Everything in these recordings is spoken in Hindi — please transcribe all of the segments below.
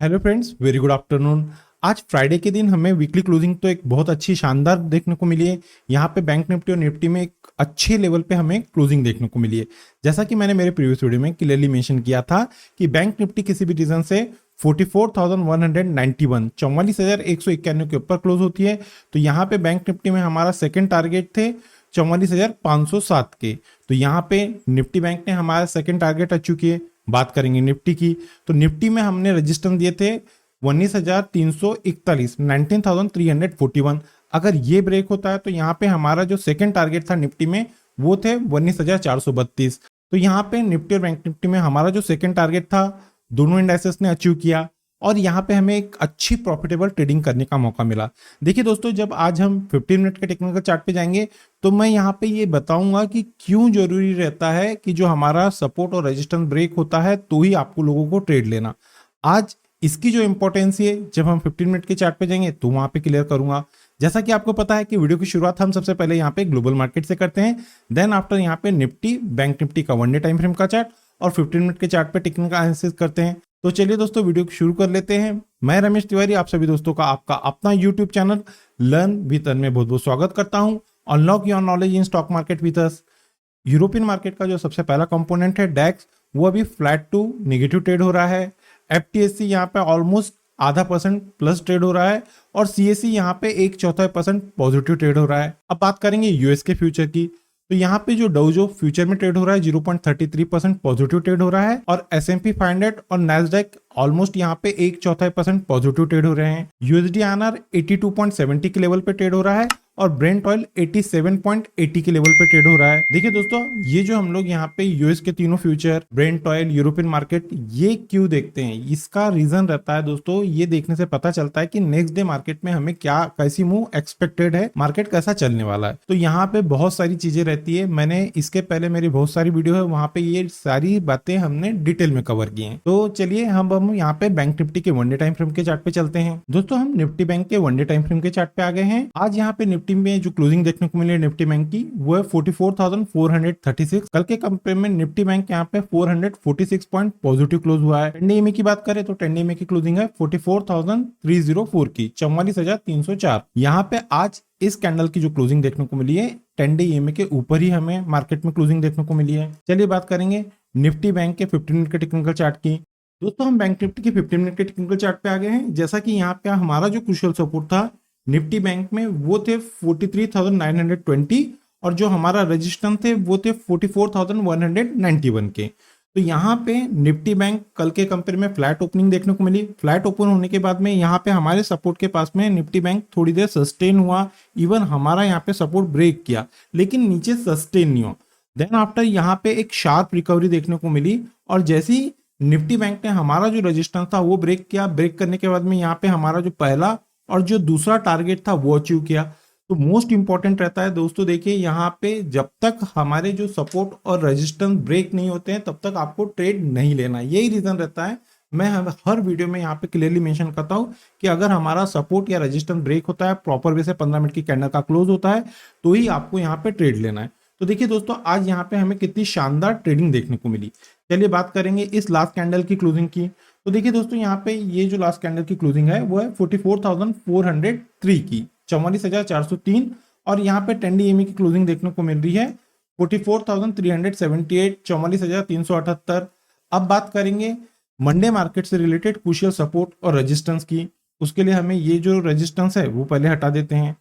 Hello friends, very good afternoon. आज फ्राइडे के दिन हमें वीकली क्लोजिंग तो एक बहुत अच्छी शानदार देखने को मिली है। यहाँ पे बैंक निफ्टी और निफ्टी में एक अच्छे लेवल पे हमें क्लोजिंग देखने को मिली है। जैसा कि मैंने मेरे प्रीवियस वीडियो में क्लियरली मेंशन किया था कि बैंक निफ्टी किसी भी रीजन से 44,191 44,191 के ऊपर क्लोज होती है। तो यहाँ पे बैंक निफ्टी में हमारा सेकेंड टारगेट थे 44,507 के। तो यहाँ पे निफ्टी बैंक ने हमारा सेकेंड टारगेट अचीव किए। बात करेंगे निफ्टी की, तो निफ्टी में हमने रजिस्टेंस दिए थे 19,341 19,341। अगर ये ब्रेक होता है तो यहाँ पे हमारा जो सेकंड टारगेट था निफ्टी में वो थे 19,432। तो यहाँ पे निफ्टी और बैंक निफ्टी में हमारा जो सेकंड टारगेट था दोनों इंडाइसेस ने अचीव किया और यहाँ पे हमें एक अच्छी प्रॉफिटेबल ट्रेडिंग करने का मौका मिला। देखिए दोस्तों, जब आज हम 15 मिनट के टेक्निकल चार्ट पे जाएंगे तो मैं यहाँ पे ये बताऊंगा कि क्यों जरूरी रहता है कि जो हमारा सपोर्ट और रेजिस्टेंस ब्रेक होता है तो ही आपको लोगों को ट्रेड लेना। आज इसकी जो इंपॉर्टेंस है जब हम 15 मिनट के चार्ट पे जाएंगे तो वहां पे क्लियर करूंगा। जैसा कि आपको पता है कि वीडियो की शुरुआत हम सबसे पहले यहाँ पे ग्लोबल मार्केट से करते हैं, देन आफ्टर यहाँ पे निफ्टी बैंक निफ्टी का 1 डे टाइम फ्रेम का चार्ट और 15 मिनट के चार्ट पे टेक्निकल एनालिसिस करते हैं। तो चलिए दोस्तों, वीडियो शुरू कर लेते हैं। मैं रमेश तिवारी आप सभी दोस्तों का आपका अपना यूट्यूब चैनल लर्न विद अन में बहुत बहुत स्वागत करता हूं। Unlock your knowledge in stock market with us. European market का जो सबसे पहला कंपोनेंट है डैक्स, वो अभी फ्लैट टू नेगेटिव ट्रेड हो रहा है। एफटीएससी यहाँ पे ऑलमोस्ट ½ % प्लस ट्रेड हो रहा है और सीएससी यहाँ पे 1/4% पॉजिटिव ट्रेड हो रहा है। अब बात करेंगे यूएस के फ्यूचर की, तो यहाँ पे जो डाउ फ्यूचर में ट्रेड हो रहा है 0.33% पॉजिटिव ट्रेड हो रहा है और S&P 500 और नैस्डैक ऑलमोस्ट यहाँ पे 1/4% पॉजिटिव ट्रेड हो रहे हैं। यूएसडी आरआर 82.70 के लेवल पे ट्रेड हो रहा है और ब्रेंट ऑयल 87.80 के लेवल पे ट्रेड हो रहा है। देखिए दोस्तों, ये जो हम लोग यहाँ पे यूएस के तीनों future, Brent oil, European market, ये क्यों देखते हैं, इसका रीजन रहता है दोस्तों, ये देखने से पता चलता है कि नेक्स्ट डे मार्केट में हमें क्या कैसी मूव एक्सपेक्टेड है, मार्केट कैसा चलने वाला है। तो यहाँ पे बहुत सारी चीजें रहती है। मैंने इसके पहले मेरी बहुत सारी वीडियो है, वहां पे ये सारी बातें हमने डिटेल में कवर की है। तो चलिए हम यहाँ पे बैंक निफ्टी के 1 डे टाइम फ्रेम के चार्ट पे चलते हैं। दोस्तों, हम निफ्टी बैंक के 1 डे टाइम फ्रेम के चार्ट पे आ गए हैं। आज यहाँ पे निफ्टी में जो क्लोजिंग देखने को मिली है निफ्टी बैंक की, वो है 44,436। कल के कंपेयर में निफ्टी बैंक यहाँ पे 446 पॉइंट पॉजिटिव क्लोज हुआ है। 10 डे की बात करें तो 10 डे की क्लोजिंग है 44,304 की, 44,304। यहाँ पे आज इस कैंडल की जो क्लोजिंग देखने को मिली है 10 डे के ऊपर ही हमें मार्केट में क्लोजिंग देखने को मिली है। चलिए बात करेंगे निफ्टी बैंक के 15 मिनट के टेक्निकल चार्ट की। दोस्तों, हम बैंक निफ्टी के 15 मिनट के टेक्निकल चार्ट पे आ गए हैं। जैसा कि यहाँ पे हमारा जो क्रूशियल सपोर्ट था निफ्टी बैंक में वो थे 43,920 और जो हमारा रेजिस्टेंस थे वो थे 44,191 के। तो यहाँ पे निफ्टी बैंक कल के कंपेयर में फ्लैट ओपनिंग देखने को मिली। फ्लैट ओपन होने के बाद में यहाँ पे हमारे सपोर्ट के पास में निफ्टी बैंक थोड़ी देर सस्टेन हुआ, इवन हमारा यहाँ पे सपोर्ट ब्रेक किया लेकिन नीचे सस्टेन नहीं हुआ। देन आफ्टर यहाँ पे एक शार्प रिकवरी देखने को मिली और जैसी निफ्टी बैंक ने हमारा जो रेजिस्टेंस था वो ब्रेक किया, ब्रेक करने के बाद में यहाँ पे हमारा जो पहला और जो दूसरा टारगेट था वो अचीव किया। तो मोस्ट इंपॉर्टेंट रहता है दोस्तों, देखिए यहाँ पे जब तक हमारे जो सपोर्ट और रेजिस्टेंस ब्रेक नहीं होते हैं तब तक आपको ट्रेड नहीं लेना। यही रीजन रहता है। मैं हर वीडियो में यहाँ पे क्लियरली मेंशन करता हूँ कि अगर हमारा सपोर्ट या रेजिस्टेंस ब्रेक होता है, प्रॉपर वे से 15 मिनट की कैंडल का क्लोज होता है, तो ही आपको यहाँ पे ट्रेड लेना है। तो देखिए दोस्तों, आज यहाँ पे हमें कितनी शानदार ट्रेडिंग देखने को मिली। चलिए बात करेंगे इस लास्ट कैंडल की क्लोजिंग की। तो देखिए दोस्तों, यहाँ पे ये जो लास्ट कैंडल की क्लोजिंग है वो है 44,403 की, 44,403 और यहाँ पे 10 डे की क्लोजिंग देखने को मिल रही है 44,378, 44,378। अब बात करेंगे मंडे मार्केट से रिलेटेड क्रूशियल सपोर्ट और रेजिस्टेंस की। उसके लिए हमें ये जो रेजिस्टेंस है वो पहले हटा देते हैं।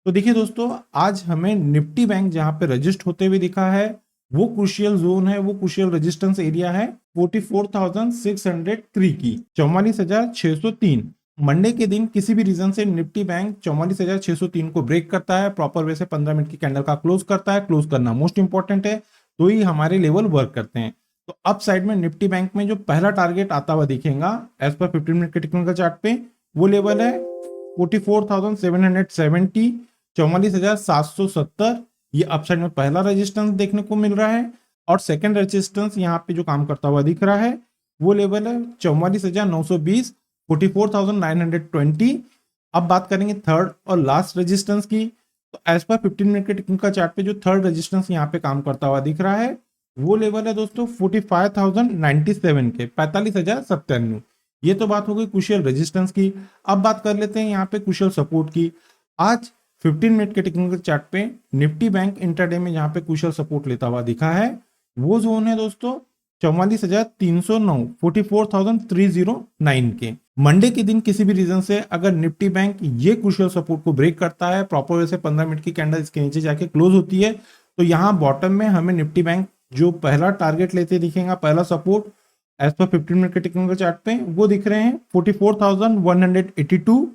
तो देखिए दोस्तों, आज हमें निफ्टी बैंक जहां पे रजिस्ट होते हुए दिखा है वो क्रूशियल जोन है, वो क्रूशियल रेजिस्टेंस एरिया है 44,603 की, 44,603। मंडे के दिन किसी भी रीजन से निफ्टी बैंक 44,603 को ब्रेक करता है, प्रॉपर वे से 15 मिनट की कैंडल का क्लोज करता है। क्लोज करना मोस्ट इंपॉर्टेंट है, तो ही हमारे लेवल वर्क करते हैं। तो अप साइड में निफ्टी बैंक में जो पहला टारगेट आता हुआ दिखेगा एज पर 15 मिनट के टेक्निकल चार्ट पे, वो लेवल है 44,770, 44,770। ये अपसाइड में पहला रेजिस्टेंस देखने को मिल रहा है और सेकंड रेजिस्टेंस यहाँ पे जो काम करता हुआ दिख रहा है वो लेवल है 44,920, 44,920। अब बात करेंगे थर्ड और लास्ट रेजिस्टेंस की। तो एज पर 15 मिनट के टेक्निकल चार्ट पे जो थर्ड रेजिस्टेंस यहाँ पे काम करता हुआ दिख रहा है वो लेवल है दोस्तों 45,097 के, 45,097। ये तो बात हो गई क्रूशियल रेजिस्टेंस की। अब बात कर लेते हैं यहाँ पे क्रूशियल सपोर्ट की। आज 15 मिनट के टेक्निकल चार्ट पे निफ्टी बैंक इंट्राडे में जहाँ पे क्रूशियल सपोर्ट लेता हुआ दिखा है वो जोन है दोस्तों 44,309, 44,309 के। मंडे के दिन किसी भी रीजन से अगर निफ्टी बैंक ये क्रूशियल सपोर्ट को ब्रेक करता है, प्रॉपर वे से 15 मिनट की कैंडल इसके नीचे जाके क्लोज होती है, तो यहाँ बॉटम में हमें निफ्टी बैंक जो पहला टारगेट लेते दिखेगा, पहला सपोर्ट एज पर 15 मिनट के टेक्निकल चार्ट पे वो दिख रहे हैं 44,182।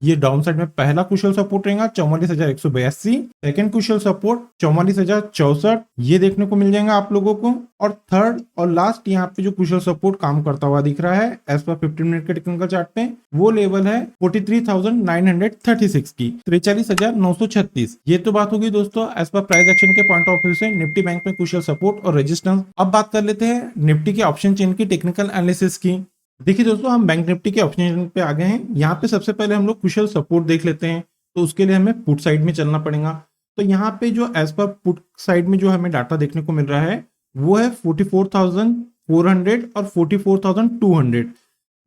ये डाउन साइड में पहला क्रूशियल सपोर्ट रहेगा 44,182। सेकंड क्रूशियल सपोर्ट 44,064 ये देखने को मिल जाएगा आप लोगों को। और थर्ड और लास्ट यहाँ पे जो क्रूशियल सपोर्ट काम करता हुआ दिख रहा है एज पर 15 मिनट के टेक्निकल चार्ट पे वो लेवल है 43,936 की, 43,936। ये तो बात होगी दोस्तों एज पर प्राइस एक्शन के पॉइंट ऑफ व्यू से निफ्टी बैंक में क्रूशियल सपोर्ट और रेजिस्टेंस। अब बात कर लेते हैं निफ्टी के ऑप्शन चेन की टेक्निकल एनालिसिस की। देखिए दोस्तों, हम बैंक निफ्टी के ऑप्शन पे आ गए हैं। यहाँ पे सबसे पहले हम लोग क्रूशियल सपोर्ट देख लेते हैं, तो उसके लिए हमें पुट साइड में चलना पड़ेगा। तो यहाँ पे जो एज पर पुट साइड में जो हमें डाटा देखने को मिल रहा है वो है 44,400 और 44,200।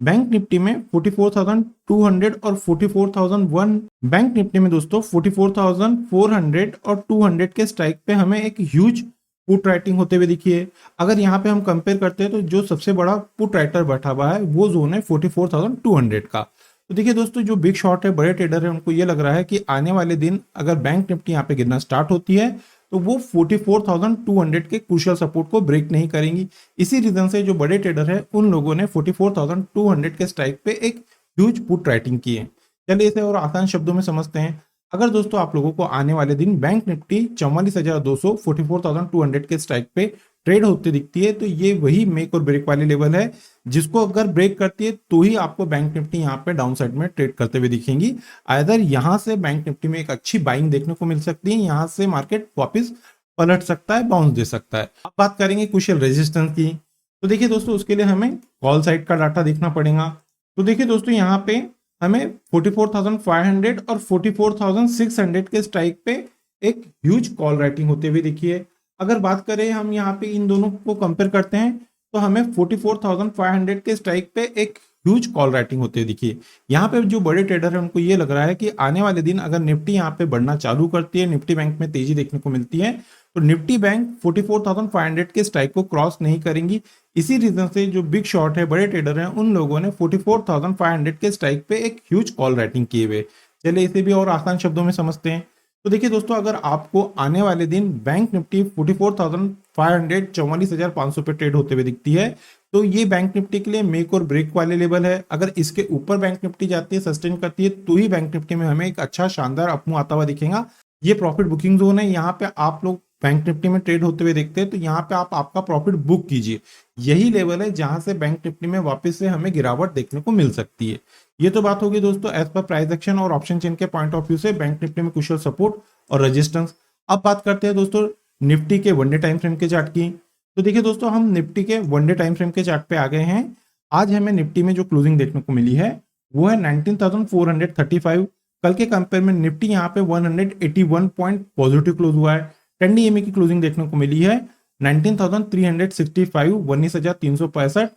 बैंक निफ्टी में 44,200 और 44,001। बैंक निफ्टी में दोस्तों 44,400 और 200 के स्ट्राइक पे हमें एक ह्यूज पुट राइटिंग होते हुए दिखिए। अगर यहाँ पे हम कंपेयर करते हैं तो जो सबसे बड़ा पुट राइटर बैठा हुआ है वो जोन है 44,200 का। तो देखिए दोस्तों, जो बिग शॉट है, बड़े ट्रेडर है, उनको ये लग रहा है कि आने वाले दिन अगर बैंक निफ्टी यहाँ पे गिरना स्टार्ट होती है तो वो 44,200 के क्रूशियल सपोर्ट को ब्रेक नहीं करेंगी। इसी रीजन से जो बड़े ट्रेडर है उन लोगों ने 44,200 के स्ट्राइक पे एक ह्यूज पुट राइटिंग की है। चलिए इसे और आसान शब्दों में समझते हैं। अगर दोस्तों आप लोगों को आने वाले दिन बैंक निफ्टी 44,200, 44,200 के स्ट्राइक पे ट्रेड होते दिखती है तो ये वही मेक और ब्रेक वाले लेवल है जिसको अगर ब्रेक करती है तो ही आपको बैंक निफ्टी यहाँ पे डाउन साइड में ट्रेड करते हुए दिखेंगी। आइदर यहाँ से बैंक निफ्टी में एक अच्छी बाइंग देखने को मिल सकती है, यहाँ से मार्केट वापस पलट सकता है, बाउंस दे सकता है। अब बात करेंगे क्रूशियल रेजिस्टेंस की। तो देखिए दोस्तों, उसके लिए हमें कॉल साइड का डाटा देखना पड़ेगा। तो देखिए दोस्तों, यहाँ पे हमें 44,500 और 44,600 के स्ट्राइक पे एक ह्यूज कॉल राइटिंग होते हुए दिखिए। अगर बात करें हम यहाँ पे इन दोनों को कंपेयर करते हैं तो हमें 44,500 के स्ट्राइक पे एक ह्यूज कॉल राइटिंग होते दिखिए। यहाँ पे जो बड़े ट्रेडर है उनको ये लग रहा है कि आने वाले दिन अगर निफ्टी यहाँ पे बढ़ना चालू करती है, निफ्टी बैंक में तेजी देखने को मिलती है, तो निफ्टी बैंक 44,500 के स्ट्राइक को क्रॉस नहीं करेंगी। इसी रीजन से जो बिग शॉट है, बड़े ट्रेडर हैं, उन लोगों ने 44,500 के स्ट्राइक पे एक ह्यूज कॉल राइटिंग किए हुए। चलिए इसे भी और आसान शब्दों में समझते हैं। तो देखिए दोस्तों, अगर आपको आने वाले दिन बैंक निफ्टी 44,500, 44,500 पे ट्रेड होते हुए दिखती है तो ये बैंक निफ्टी के लिए मेक और ब्रेक वाले लेवल है। अगर इसके ऊपर बैंक निफ्टी जाती है, सस्टेन करती है, तो ही बैंक निफ्टी में हमें एक अच्छा शानदार अपमूव आता हुआ दिखेगा। ये प्रॉफिट बुकिंग जोन है। यहाँ पे आप लोग बैंक निफ्टी में ट्रेड होते हुए देखते हैं तो यहाँ पे आप आपका प्रॉफिट बुक कीजिए। यही लेवल है जहां से बैंक निफ्टी में वापस से हमें गिरावट देखने को मिल सकती है। ये तो बात होगी दोस्तों एज पर प्राइस एक्शन और ऑप्शन चेन के पॉइंट ऑफ व्यू से बैंक निफ्टी में क्रूशियल सपोर्ट और रेजिस्टेंस। अब बात करते हैं दोस्तों निफ्टी के वनडे टाइम फ्रेम के चार्ट की। तो देखिए दोस्तों, हम निफ्टी के वनडे टाइम फ्रेम के चार्ट पे आ गए हैं। आज हमें निफ्टी में जो क्लोजिंग देखने को मिली है वो है 19,435। कल के कंपेयर में निफ्टी यहाँ पे 181 पॉइंट पॉजिटिव क्लोज हुआ है। 10 DMA की क्लोजिंग देखने को मिली है 19,365, 19,365।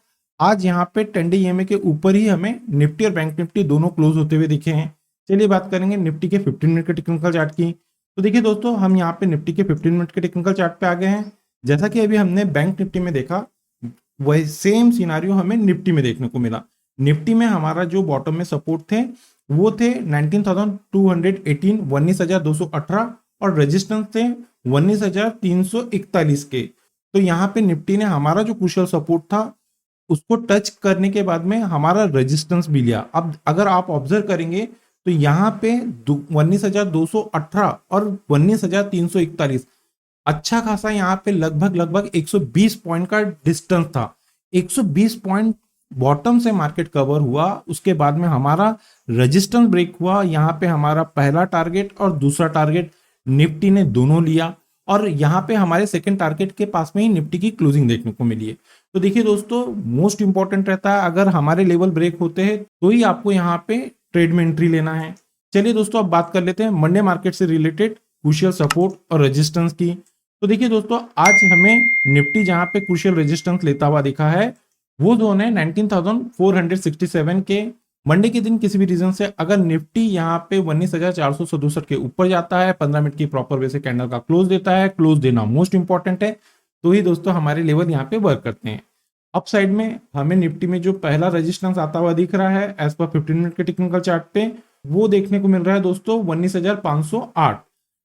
आज यहाँ पे 10 DMA के ऊपर ही हमें निफ्टी और बैंक निफ्टी दोनों क्लोज होते हुए दिखे हैं। चलिए बात करेंगे निफ्टी के 15 मिनट के टेक्निकल चार्ट की। तो देखिए दोस्तों, हम यहाँ पे निफ्टी के 15 मिनट के टेक्निकल चार्ट पे आ गए हैं। जैसा कि अभी हमने बैंक निफ्टी में देखा वही सेम सिनारियो हमें निफ्टी में देखने को मिला। निफ्टी में हमारा जो बॉटम में सपोर्ट थे वो थे 19,218, 19,218 और रेजिस्टेंस थे 19,341 के। तो यहाँ पे निफ्टी ने हमारा जो क्रूशियल सपोर्ट था उसको टच करने के बाद में हमारा रेजिस्टेंस भी लिया। अब अगर आप ऑब्जर्व करेंगे तो यहाँ पे 19,218 और 19,341 अच्छा खासा यहाँ पे लगभग 120 पॉइंट का डिस्टेंस था। 120 पॉइंट बॉटम से मार्केट कवर हुआ, उसके बाद में हमारा रेजिस्टेंस ब्रेक हुआ। यहाँ पे हमारा पहला टारगेट और दूसरा टारगेट निफ्टी ने दोनों लिया और यहाँ पे हमारे सेकंड टारगेट के पास में ही निफ्टी की क्लोजिंग देखने को मिली है। तो देखिए दोस्तों, मोस्ट इंपॉर्टेंट रहता है अगर हमारे लेवल ब्रेक होते हैं तो ही आपको यहाँ पे ट्रेड में एंट्री लेना है। चलिए दोस्तों, अब बात कर लेते हैं मंडे मार्केट से रिलेटेड क्रूशियल सपोर्ट और रेजिस्टेंस की। तो देखिए दोस्तों, आज हमें निफ्टी जहां पे क्रूशियल रेजिस्टेंस लेता हुआ दिखा है वो जोन है 19,467 के। मंडे के दिन किसी भी रीजन से अगर निफ्टी यहाँ पे 19,467 के ऊपर जाता है, 15 मिनट की प्रॉपर वे से कैंडल का क्लोज देता है, क्लोज देना मोस्ट इंपॉर्टेंट है, तो ही दोस्तों हमारे लेवल यहाँ पे वर्क करते हैं। अप साइड में हमें निफ्टी में जो पहला रेजिस्टेंस आता हुआ दिख रहा है एज पर 15 मिनट के टेक्निकल चार्ट पे, वो देखने को मिल रहा है दोस्तों 19,508,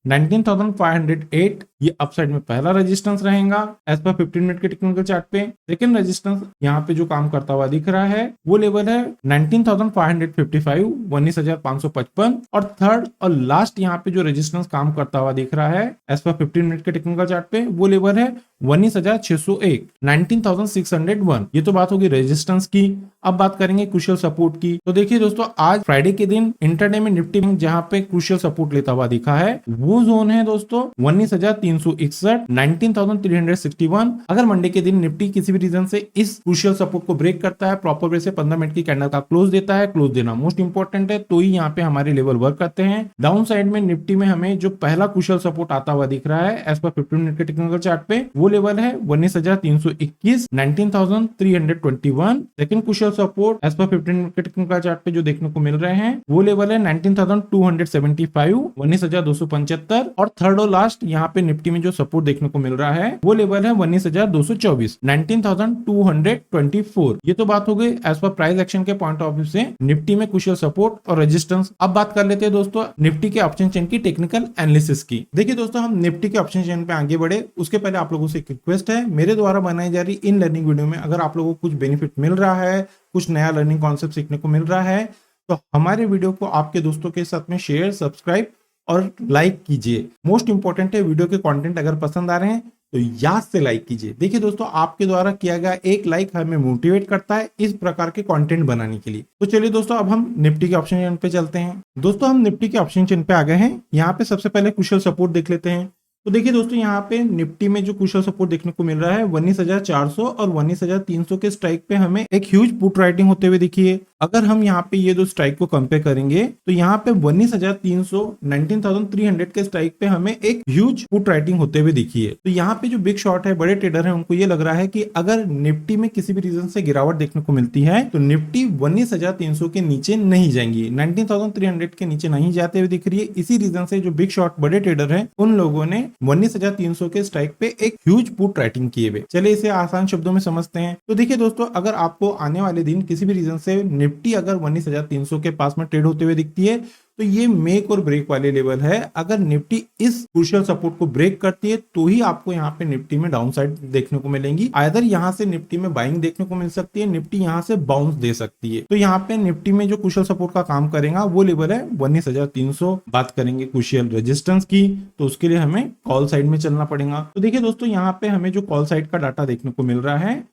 19,508 ये अपसाइड में पहला रेजिस्टेंस रहेगा एज पर 15 मिनट के टेक्निकल चार्ट पे। सेकंड रेजिस्टेंस यहाँ पे जो काम करता हुआ दिख रहा है वो लेवल है 19,555, 19,555, और थर्ड और लास्ट यहाँ पे जो रेजिस्टेंस काम करता हुआ दिख रहा है एज पर 15 मिनट के टेक्निकल चार्ट पे, वो लेवल है 19,601, 19,601। ये तो बात होगी रेजिस्टेंस की। अब बात करेंगे क्रूशियल सपोर्ट की। तो देखिए दोस्तों, आज फ्राइडे के दिन इंटरडे में निफ्टी जहाँ पे क्रूशियल सपोर्ट लेता हुआ दिखा है वो जोन है दोस्तों 19,361, 19,361। अगर मंडे के दिन निफ्टी किसी भी रीजन से इस क्रूशियल सपोर्ट को ब्रेक करता है, प्रॉपर वे से 15 मिनट की कैंडल का क्लोज देता है, क्लोज देना मोस्ट इंपॉर्टेंट है, तो ही यहाँ पे हमारे लेवल वर्क करते हैं। डाउन साइड में निफ्टी में हमें जो पहला क्रूशियल सपोर्ट आता हुआ दिख रहा है एज पर 15 मिनट के टेक्निकल चार्ट पे, वो लेवल है 19,321, 19,321। Second crucial support as per 15 minute के टेक्निकल चार्ट पे जो देखने को मिल रहे हैं वो लेवल है 19,275, 19,275। और थर्ड और लास्ट यहाँ पे निफ्टी में जो सपोर्ट देखने को मिल रहा है वो लेवल है 19,224, 19,224। ये तो बात हो गई एज पर प्राइस एक्शन के पॉइंट ऑफ व्यू से निफ्टी में क्रूशियल सपोर्ट और रेजिस्टेंस। अब बात कर लेते हैं दोस्तों निफ्टी के ऑप्शन चेन की टेक्निकल एनालिसिस की। देखिए दोस्तों, हम निफ्टी के ऑप्शन चेन पे आगे बढ़े उसके पहले आप लोगों से एक रिक्वेस्ट है, मेरे द्वारा बनाई जा रही इन लर्निंग वीडियो में अगर आप लोगों को कुछ बेनिफिट मिल रहा है, कुछ नया लर्निंग कॉन्सेप्ट सीखने को मिल रहा है, तो हमारे वीडियो को आपके दोस्तों के साथ में शेयर, सब्सक्राइब और लाइक कीजिए। मोस्ट इंपॉर्टेंट है, वीडियो के कंटेंट अगर पसंद आ रहे हैं तो याद से लाइक कीजिए। देखिए दोस्तों, आपके द्वारा किया गया एक लाइक हमें मोटिवेट करता है इस प्रकार के कंटेंट बनाने के लिए। तो चलिए दोस्तों, अब हम निफ्टी के ऑप्शन चेन पे चलते हैं। दोस्तों, हम निफ्टी के ऑप्शन चेन पे आ गए हैं। यहाँ पे सबसे पहले क्रूशियल सपोर्ट देख लेते हैं। तो देखिए दोस्तों, यहाँ पे निफ्टी में जो क्रूशियल सपोर्ट देखने को मिल रहा है 19,400 और 19,300 के स्ट्राइक पे हमें एक ह्यूज पुट राइटिंग होते हुए दिखी है। अगर हम यहाँ पे ये दो स्ट्राइक को कंपेयर करेंगे तो यहाँ पे 19,300, 19,300 के स्ट्राइक पे हमें एक ह्यूज पुट राइटिंग होते हुए दिखी है। तो यहाँ पे जो बिग शॉट है, बड़े ट्रेडर है, उनको ये लग रहा है कि अगर निफ्टी में किसी भी रीजन से गिरावट देखने को मिलती है तो निफ्टी 19,300 के नीचे नहीं जाएंगी, 19,300 के नीचे नहीं जाते हुए दिख रही है। इसी रीजन से जो बिग शॉट बड़े ट्रेडर है उन लोगों ने 19,300 के स्ट्राइक पे एक ह्यूज पुट राइटिंग किए हुए। चलिए इसे आसान शब्दों में समझते हैं। तो देखिए दोस्तों, अगर आपको आने वाले दिन किसी भी रीजन से निफ्टी अगर 19,300 के पास में ट्रेड होते हुए दिखती है तो ये मेक और ब्रेक वाले लेवल है। अगर निफ्टी इस क्रूशियल सपोर्ट को ब्रेक करती है तो ही आपको यहाँ पे निफ्टी में डाउन साइड देखने को मिलेंगी। आइदर यहाँ से निफ्टी में बाइंग देखने को मिल सकती है, निफ्टी यहाँ से बाउंस दे सकती है। तो यहाँ पे निफ्टी में जो क्रूशियल सपोर्ट का काम करेगा वो लेवल है 19,300। बात करेंगे क्रूशियल रेजिस्टेंस की तो उसके लिए हमें कॉल साइड में चलना पड़ेगा। तो देखिए दोस्तों, यहाँ पे हमें जो कॉल साइड का डाटा देखने को मिल रहा है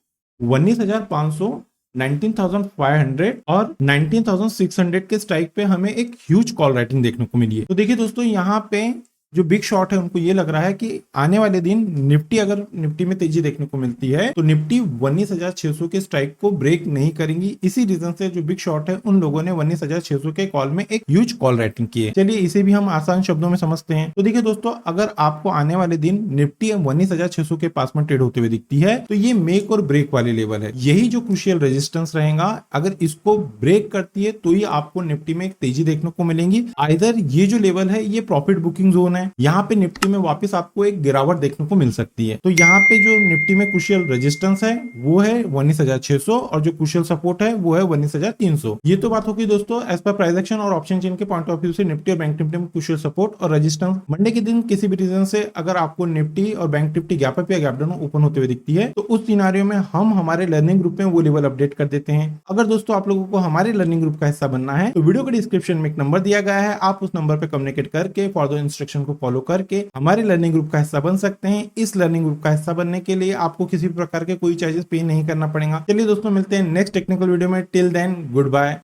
19,500, 19,500 और 19,600 के स्ट्राइक पे हमें एक ह्यूज कॉल राइटिंग देखने को मिली है। तो देखिए दोस्तों, यहाँ पे जो बिग शॉट है उनको ये लग रहा है कि आने वाले दिन निफ्टी अगर निफ्टी में तेजी देखने को मिलती है तो निफ्टी 19,600 के स्ट्राइक को ब्रेक नहीं करेंगी। इसी रीजन से जो बिग शॉट है उन लोगों ने 19,600 के कॉल में एक ह्यूज कॉल राइटिंग की है। चलिए इसे भी हम आसान शब्दों में समझते हैं। तो देखिए दोस्तों, अगर आपको आने वाले दिन निफ्टी 19,600 के पास में ट्रेड होते हुए दिखती है तो ये मेक और ब्रेक वाले लेवल है। यही जो क्रूशियल रेजिस्टेंस रहेगा, अगर इसको ब्रेक करती है तो ही आपको निफ्टी में एक तेजी देखने को मिलेंगी। आइदर ये जो लेवल है ये प्रॉफिट बुकिंग जोन है, यहाँ पे निफ्टी में वापस आपको एक गिरावट देखने को मिल सकती है। तो यहाँ पे जो निफ्टी में क्रूशियल रेजिस्टेंस है वो है 19,600 और जो क्रूशियल सपोर्ट है वो है 19,300। ये तो बात होगी दोस्तों एज पर प्राइस एक्शन और ऑप्शन चेन के पॉइंट ऑफ व्यू से निफ्टी और बैंक निफ्टी में क्रूशियल सपोर्ट और रेजिस्टेंस। मंडे के दिन किसी भी रीजन से अगर आपको निफ्टी और बैंक निफ्टी गैप अप या गैप डाउन ओपन होते हुए दिखती है तो उस सिनेरियो में हम हमारे लर्निंग ग्रुप में वो लेवल अपडेट कर देते हैं। अगर दोस्तों आप लोगों को हमारे लर्निंग ग्रुप का हिस्सा बनना है तो वीडियो के डिस्क्रिप्शन में एक नंबर दिया गया है, आप उस नंबर पर कम्युनिकेट करके फॉर द इंस्ट्रक्शन को फॉलो करके हमारे लर्निंग ग्रुप का हिस्सा बन सकते हैं। इस लर्निंग ग्रुप का हिस्सा बनने के लिए आपको किसी भी प्रकार के कोई चार्जेस पे नहीं करना पड़ेगा। चलिए दोस्तों, मिलते हैं नेक्स्ट टेक्निकल वीडियो में। Till then good bye.